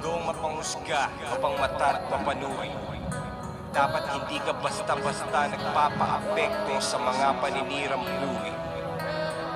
mundong mapanghusga, mapangmata at mapanuri. Dapat hindi ka basta-basta nagpapa-apekto sa mga paninirang buhay,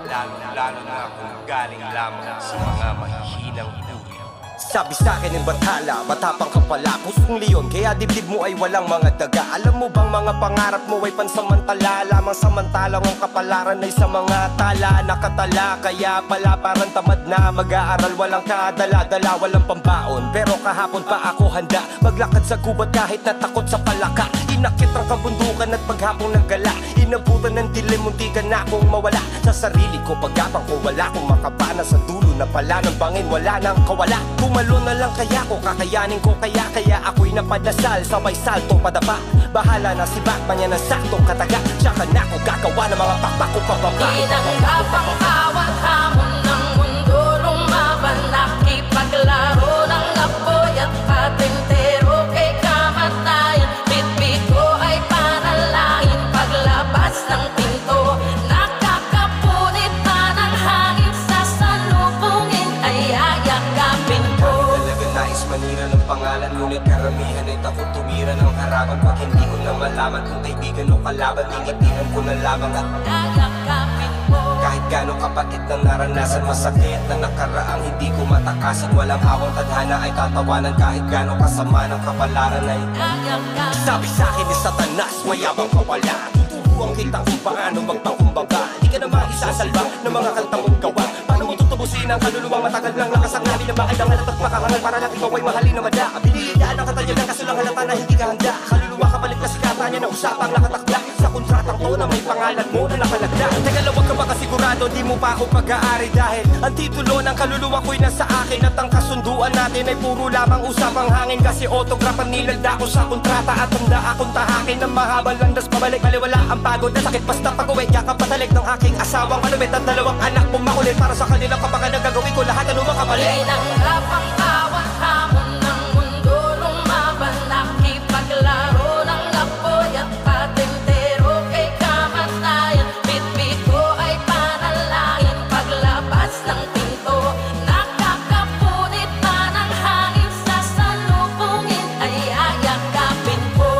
lalo na kung galing lamang sa mga mahihinang uri. Sabi sa'kin ng bathala, matapang ka pala, pusong leon, kaya dibdib mo ay walang mga daga. Alam mo bang mga pangarap mo ay pansamantala, lamang samantalang ang kapalaran ay sa mga tala. Nakatala, kaya pala parang tamad na mag-aaral, walang kadala-dala, walang pambaon. Pero kahapon pa ako handa, maglakad sa gubat kahit natakot sa palaka. Inakit ang kabundukan at paghapong naggala, inabutan ng dilim, muntikan na akong mawala sa sarili ko. Pagapang ko wala kong makapana, sa dulo na pala ng bangin wala nang kawala. Tumalo na lang kaya ko, kakayanin ko kaya ako'y napadasal, sabay salto padapa. Bahala na si Batman, yan ang saktong kataga. Tsaka na ako gagawa ng mga pakpak ko pababa. Tinanggap ang bawat hamon ng mundo, lumaban, nakipaglaro ng apoy at patintero kay kamatayan. Bitbit ko ay panalangin, paglabas ng pinto nakakapunit pa ng hangin, sa salubungin ay ayakapin ko. Talaga nais manira ng pangalan, ngunit karamihan ay takot tumira ng harapan. Pag hindi ko na malaman kung kaibigan o kalaban, tingitinan ko na lamang at Ayakapin mo. kahit gano'ng kapatid ng naranasan, masakit na nakaraang hindi ko matakasan. Walang awang tadhana ay tatawanan, kahit gano'ng kasama ng kapalaran ay Ayakapin. sabi sa'kin ni Satanas, mayabang ka wala. Tuturuan kita kung paano magpangkumbaga. Di ka na maisasalba ng mga kanta mong gawa. Paano mo tutubusin ang kaluluwang matagal lang nakasangabi na maailangan at makahangal para lang ikaw ay mahalin na madla. Binigyan ang katanyan ng kasulang halata na hindi ka handa. Kaluluwa kapalit na sikata niya na usapang nakatakda sa kontratang to na may pangalan mo na nakalagda. Teka lang, wag ka ba kasigurado, di mo pa ako pag-aari, dahil ang titulo ng kaluluwa ko'y nasa akin at ang kasunduan natin ay puro lamang usapang hangin. Kasi autograph ang nilagda ko sa kontrata at handa akong tahakin ng mahabang landas pabalik. Baliwala ang pagod na sakit basta pag-uwi, yakap patalik ng aking asawang malumit at dalawang anak mong makulit. Para sa kanilang kapakanan gagawin ko lahat anumang kapalit. Tinanggap ang bawat hamon ng mundo, lumaban, nakipaglaro ng apoy at patintero kay kamatayan. Bitbit ko ay panalangin, paglabas ng pinto nakakapunit pa ng hangin, sa salubungin ay ayakapin ko.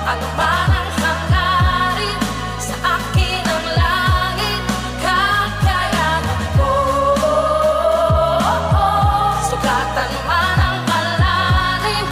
Ano man ang hangarin sa akin ang langit, kakayanan ko. Sugatan man ang malalim,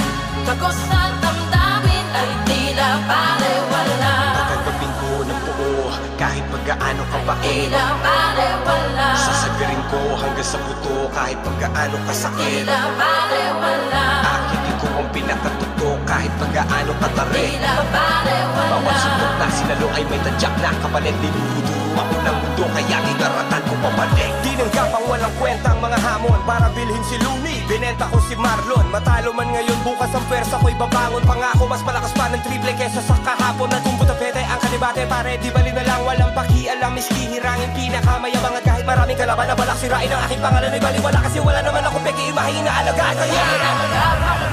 tagos sa damdamin ay tila balewala. Tatanggapin ko ng buo kahit pagkaano kabait. Tila balewala. Sasabirin ko hanggang sa buto kahit pagkaano kasakit. Tila balewala. Akitin ko ang pinakatuto kahit pagkaano katarik. Tila balewala. Bawat suntok na sinalo ay may tadyak na kapalit. Dinuduro ako ng mundo kaya ikaratan ko pabalik. Tinanggap ang walang kwentang mga hamon para bilhin si Looney. Binenta ko si Marlon. Matalo man ngayon, bukas ang pwersa ko'y babangon. Pangako mas malakas pa ng triple kesa sa kahapon. At kung butapete ang kanibate, pare di bali na lang. Walang pakialam, miski hirangin pinakamayabang. At kahit maraming kalaban na balak sirain ang aking pangalan ay baliwala. Kasi wala naman akong peki, mahina alaga. Kaya Tinanggap ang